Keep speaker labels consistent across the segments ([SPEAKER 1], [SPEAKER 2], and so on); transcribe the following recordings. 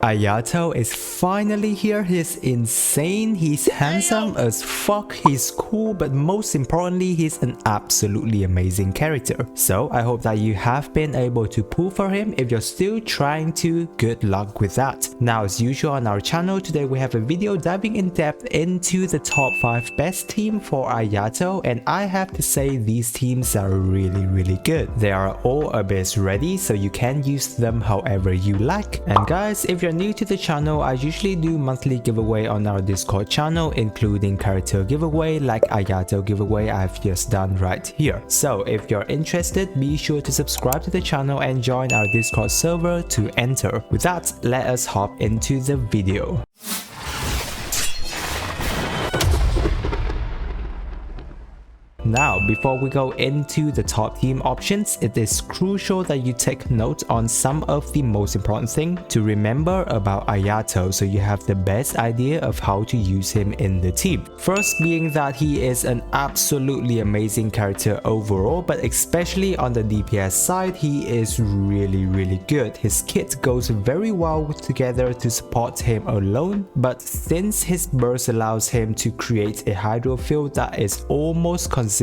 [SPEAKER 1] Ayato is finally here. He's insane, he's handsome as fuck, he's cool, but most importantly, he's an absolutely amazing character. So I hope that you have been able to pull for him. If you're still trying to, good luck with that. Now, as usual on our channel, today we have a video diving in depth into the top 5 best team for Ayato, and I have to say these teams are really good. They are all abyss ready, so you can use them however you like. And guys, if you're new to the channel, I usually do monthly giveaway on our Discord channel, including character giveaway like Ayato giveaway I've just done right here. So if you're interested, be sure to subscribe to the channel and join our Discord server to enter. With that, let us hop into the video. Now, before we go into the top team options, it is crucial that you take note on some of the most important things to remember about Ayato so you have the best idea of how to use him in the team. First being that he is an absolutely amazing character overall, but especially on the DPS side, he is really good. His kit goes very well together to support him alone, but since his burst allows him to create a hydro field that is almost consistently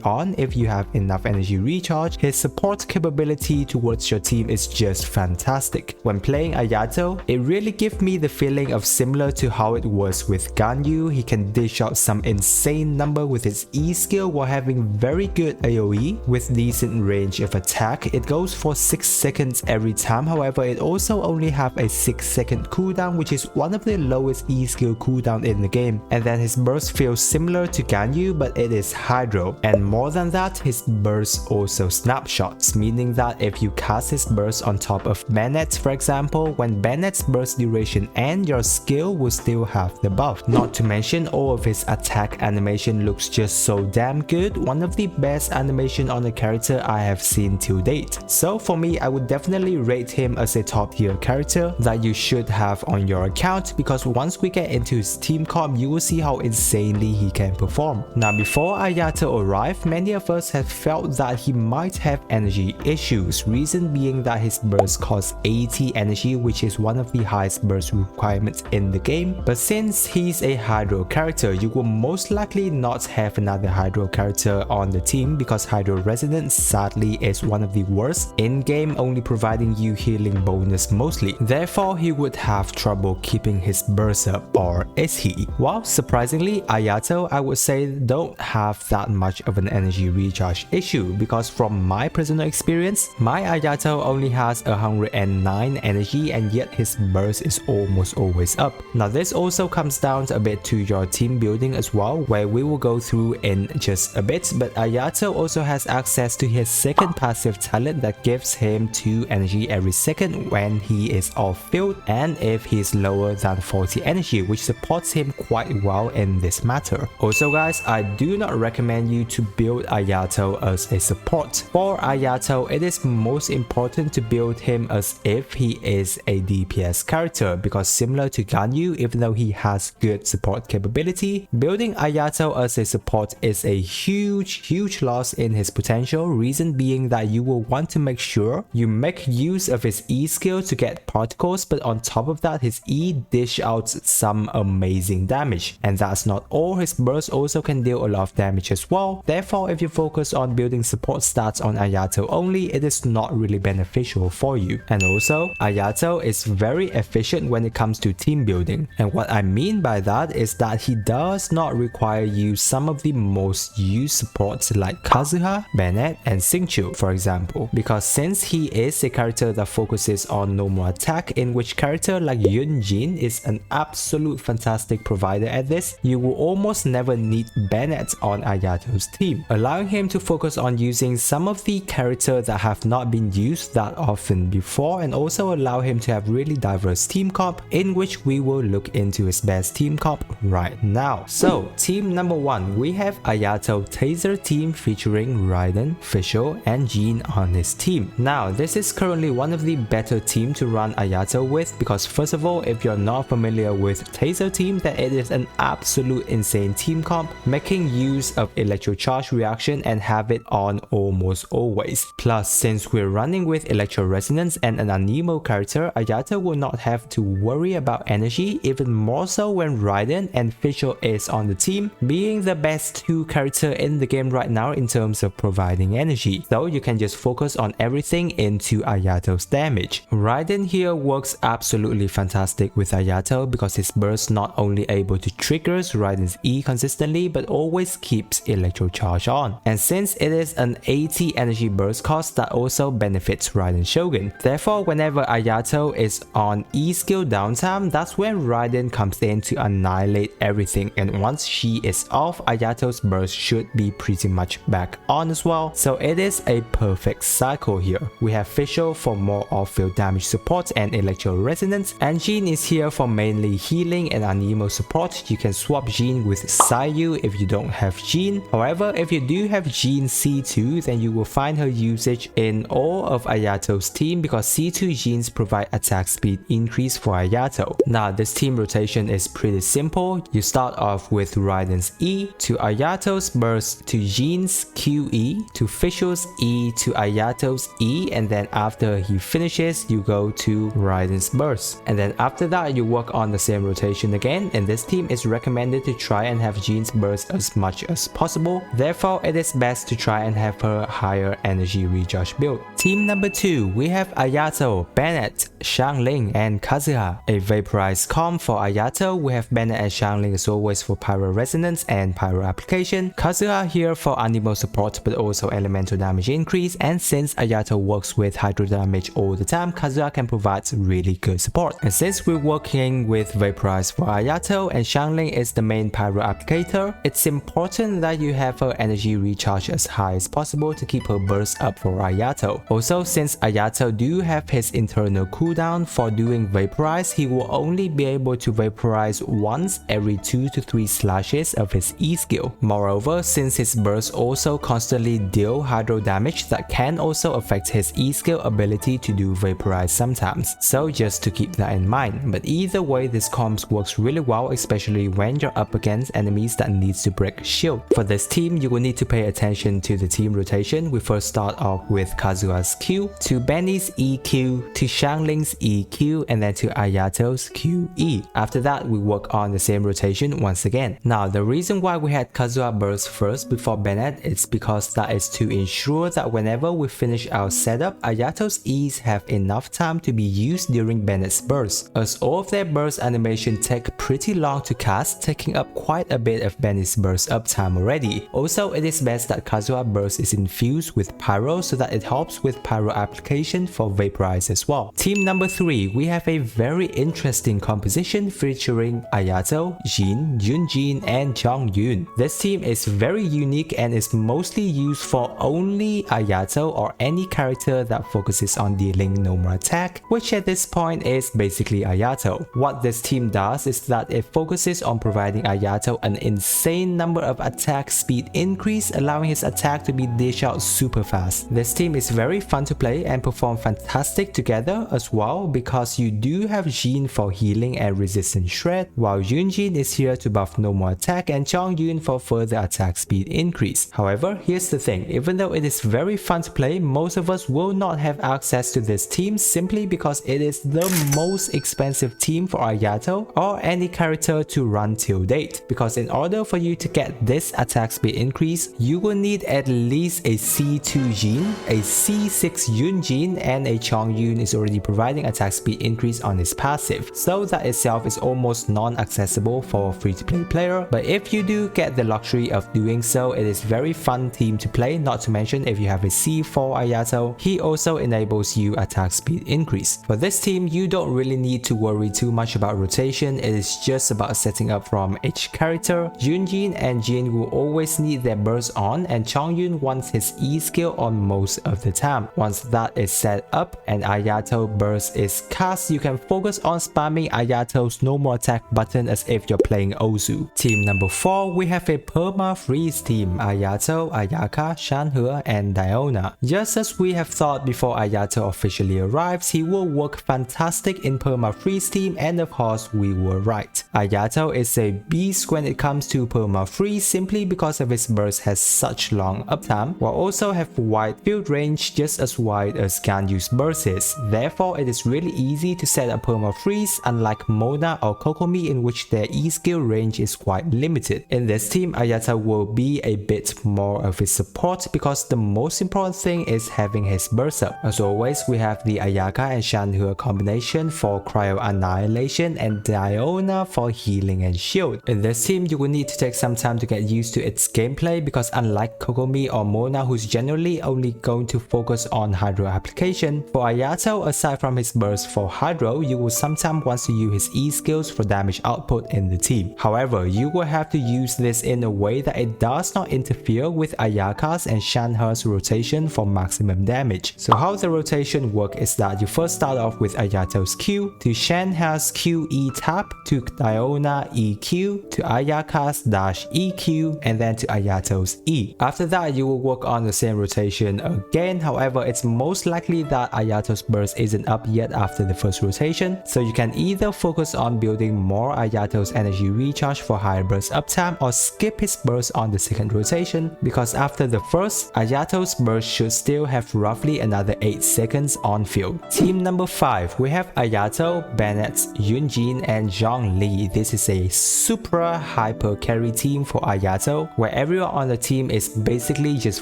[SPEAKER 1] on if you have enough energy recharge, his support capability towards your team is just fantastic. When playing Ayato, it really gives me the feeling of similar to how it was with Ganyu. He can dish out some insane number with his E skill while having very good AoE with decent range of attack. It goes for 6 seconds every time, however it also only have a 6-second cooldown, which is one of the lowest E skill cooldown in the game. And then his burst feels similar to Ganyu, but it is hydro. And more than that, his burst also snapshots, meaning that if you cast his burst on top of Bennett, for example, when Bennett's burst duration ends, your skill will still have the buff. Not to mention, all of his attack animation looks just so damn good, one of the best animation on a character I have seen to date. So for me, I would definitely rate him as a top tier character that you should have on your account, because once we get into his team comp, you will see how insanely he can perform. Now, before Ayato arrived, many of us have felt that he might have energy issues, reason being that his burst costs 80 energy, which is one of the highest burst requirements in the game. But since he's a hydro character, you will most likely not have another hydro character on the team, because hydro resonance sadly is one of the worst in game, only providing you healing bonus mostly. Therefore, he would have trouble keeping his burst up, or is he? Well, surprisingly, Ayato I would say don't have that much of an energy recharge issue, because from my personal experience, my Ayato only has 109 energy and yet his burst is almost always up. Now this also comes down a bit to your team building as well, where we will go through in just a bit, but Ayato also has access to his second passive talent that gives him 2 energy every second when he is off field and if he is lower than 40 energy, which supports him quite well in this matter. Also guys, I do not recommend you to build Ayato as a support. For Ayato, it is most important to build him as if he is a DPS character, because similar to Ganyu, even though he has good support capability, building Ayato as a support is a huge loss in his potential, reason being that you will want to make sure you make use of his E skill to get particles, but on top of that, his E dish out some amazing damage. And that's not all, his burst also can deal a lot of damage as well. Therefore, if you focus on building support stats on Ayato only, it is not really beneficial for you. And also, Ayato is very efficient when it comes to team building. And what I mean by that is that he does not require you some of the most used supports like Kazuha, Bennett, and Xingqiu, for example. Because since he is a character that focuses on normal attack, in which character like Yunjin is an absolute fantastic provider at this, you will almost never need Bennett on Ayato's team, allowing him to focus on using some of the characters that have not been used that often before, and also allow him to have really diverse team comp, in which we will look into his best team comp right now. So team number 1, we have Ayato Taser team featuring Raiden, Fischl, and Jean on his team. Now this is currently one of the better team to run Ayato with, because first of all, if you're not familiar with Taser team, then it is an absolute insane team comp, making use of electro charge reaction and have it on almost always. Plus, since we're running with electro resonance and an anemo character, Ayato will not have to worry about energy, even more so when Raiden and Fischl is on the team, being the best 2 character in the game right now in terms of providing energy. So you can just focus on everything into Ayato's damage. Raiden here works absolutely fantastic with Ayato because his burst not only able to trigger Raiden's E consistently but always keeps electro charge on. And since it is an 80 energy burst cost, that also benefits Raiden Shogun. Therefore, whenever Ayato is on E skill downtime, that's when Raiden comes in to annihilate everything, and once she is off, Ayato's burst should be pretty much back on as well. So it is a perfect cycle here. We have Fischl for more off-field damage support and electro resonance, and Jean is here for mainly healing and anemo support. You can swap Jean with Sayu if you don't have Jean. However, if you do have Jean C2, then you will find her usage in all of Ayato's team because C2 Jeans provide attack speed increase for Ayato. Now this team rotation is pretty simple. You start off with Raiden's E to Ayato's burst to Jean's QE to Fischl's E to Ayato's E, and then after he finishes you go to Raiden's burst, and then after that you work on the same rotation again. In this team it's recommended to try and have Jean's burst as much as possible, therefore it is best to try and have her higher energy recharge build. Team number 2, we have Ayato, Bennett, Xiangling and Kazuha. A vaporized comp for Ayato, we have Bennett and Xiangling as always for pyro resonance and pyro application, Kazuha here for anemo support but also elemental damage increase, and since Ayato works with hydro damage all the time, Kazuha can provide really good support. And since we're working with vaporize for Ayato and Xiangling is the main pyro applicator, it's important that you have her energy recharge as high as possible to keep her burst up for Ayato. Also, since Ayato do have his internal cooldown for doing vaporize, he will only be able to vaporize once every 2 to 3 slashes of his E skill. Moreover, since his burst also constantly deal hydro damage, that can also affect his E skill ability to do vaporize sometimes. So just to keep that in mind. But either way, this comp works really well, especially when you're up against enemies that needs to break shield. For this team, you will need to pay attention to the team rotation. We first start off with Kazuha's Q to Benny's EQ to Xiangling's EQ and then to Ayato's QE. After that, we work on the same rotation once again. Now, the reason why we had Kazuha burst first before Bennett is because that is to ensure that whenever we finish our setup, Ayato's E's have enough time to be used during Bennett's burst, as all of their burst animation take pretty long to cast, taking up quite a bit of Benny's burst uptime already. Also, it is best that Kazuha burst is infused with pyro so that it helps with pyro application for vaporize as well. Team number 3, we have a very interesting composition featuring Ayato, Jin, Yunjin and Chongyun. This team is very unique and is mostly used for only Ayato or any character that focuses on dealing no more attack, which at this point is basically Ayato. What this team does is that it focuses on providing Ayato an insane number of attack speed increase, allowing his attack to be dished out super fast. This team is very fun to play and perform fantastic together as well because you do have Jin for healing and resistance shred, while Yunjin is here to buff no more attack and Chongyun for further attack speed increase. However, here's the thing, even though it is very fun to play, most of us will not have access to this team simply because it is the most expensive team for Ayato or any character to run till date. Because in order for you to get this attack speed increase, you will need at least a C2 Jin, a C6 Yunjin, and a Chongyun is already providing attack speed increase on his passive. So that itself is almost non-accessible for a free-to-play player, but if you do get the luxury of doing so, it is very fun team to play. Not to mention, if you have a C4 Ayato, he also enables you attack speed increase. For this team, you don't really need to worry too much about rotation, it is just about setting up from each character. Yunjin and Jin will always need their burst on and Chongyun wants his E skill on most of the time. uptime. Once that is set up and Ayato burst is cast, you can focus on spamming Ayato's normal attack button as if you're playing Ozu. Team number 4, we have a perma freeze team: Ayato, Ayaka, Shanhe, and Diona. Just as we have thought before Ayato officially arrives, he will work fantastic in perma freeze team, and of course we were right. Ayato is a beast when it comes to perma freeze simply because of his burst has such long uptime, while also have wide field range, just as wide as Ganyu's burst is. Therefore, it is really easy to set up perma freeze, unlike Mona or Kokomi in which their E skill range is quite limited. In this team, Ayato will be a bit more of his support because the most important thing is having his burst up. As always, we have the Ayaka and Shanhe combination for cryo annihilation and Diona for healing and shield. In this team, you will need to take some time to get used to its gameplay because unlike Kokomi or Mona, who's generally only going to focus on hydro application, for Ayato, aside from his burst for hydro, you will sometimes want to use his E skills for damage output in the team. However, you will have to use this in a way that it does not interfere with Ayaka's and Shanhe's rotation for maximum damage. So how the rotation works is that you first start off with Ayato's Q, to Shanhe's QE tap, to Diona EQ, to Ayaka's dash EQ, and then to Ayato's E. After that, you will work on the same rotation again. However, it's most likely that Ayato's burst isn't up yet after the first rotation, so you can either focus on building more Ayato's energy recharge for higher burst uptime or skip his burst on the second rotation, because after the first, Ayato's burst should still have roughly another 8 seconds on field. Team number 5, we have Ayato, Bennett, Yunjin, and Zhongli. This is a super hyper carry team for Ayato, where everyone on the team is basically just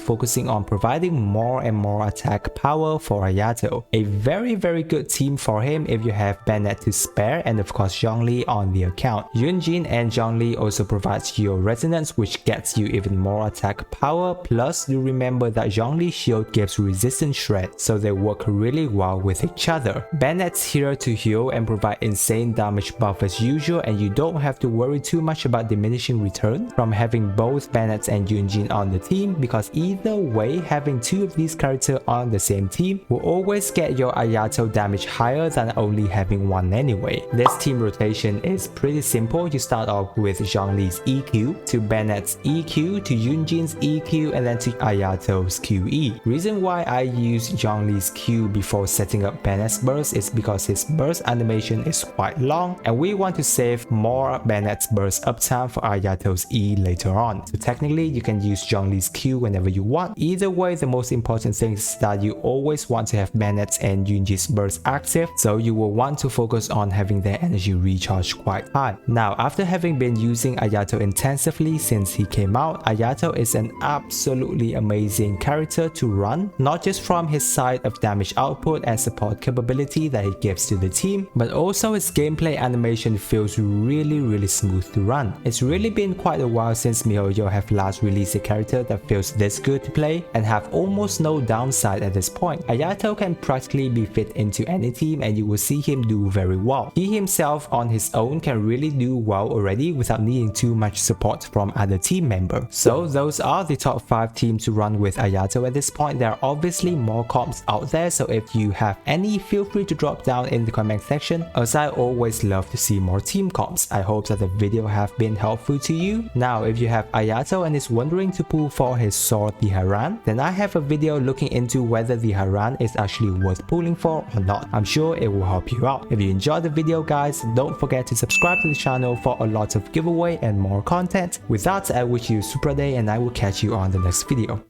[SPEAKER 1] focusing on providing more and more attack power for Ayato. A very good team for him if you have Bennett to spare, and of course Zhongli on the account. Yunjin and Zhongli also provides your resonance, which gets you even more attack power, plus do remember that Zhongli's shield gives resistance shred, so they work really well with each other. Bennett's here to heal and provide insane damage buff as usual, and you don't have to worry too much about diminishing return from having both Bennett and Yunjin on the team, because either way, having two of these characters on the same team will always get your Ayato damage higher than only having one anyway. This team rotation is pretty simple. You start off with Zhongli's EQ, to Bennett's EQ, to Yunjin's EQ, and then to Ayato's QE. Reason why I use Zhongli's Q before setting up Bennett's burst is because his burst animation is quite long, and we want to save more Bennett's burst uptime for Ayato's E later on. So technically, you can use Zhongli's Q whenever you want. Either way, the most important thing is that you always want to have Bennett's and Yunji's burst active, so you will want to focus on having their energy recharge quite high. Now, after having been using Ayato intensively since he came out, Ayato is an absolutely amazing character to run, not just from his side of damage output and support capability that he gives to the team, but also his gameplay animation feels really smooth to run. It's really been quite a while since MiHoYo have last released a character that feels this good to play and have almost no downside at this point. Ayato can practically be fit into any team and you will see him do very well. He himself on his own can really do well already without needing too much support from other team members. So those are the top 5 teams to run with Ayato at this point. There are obviously more comps out there, so if you have any, feel free to drop down in the comment section, as I always love to see more team comps. I hope that the video have been helpful to you. Now, if you have Ayato and is wondering to pull for his sword the Haran, then I have a video looking into whether the Haran is actually worth pulling for or not. I'm sure it will help you out. If you enjoyed the video guys, don't forget to subscribe to the channel for a lot of giveaway and more content. With that, I wish you a super day and I will catch you on the next video.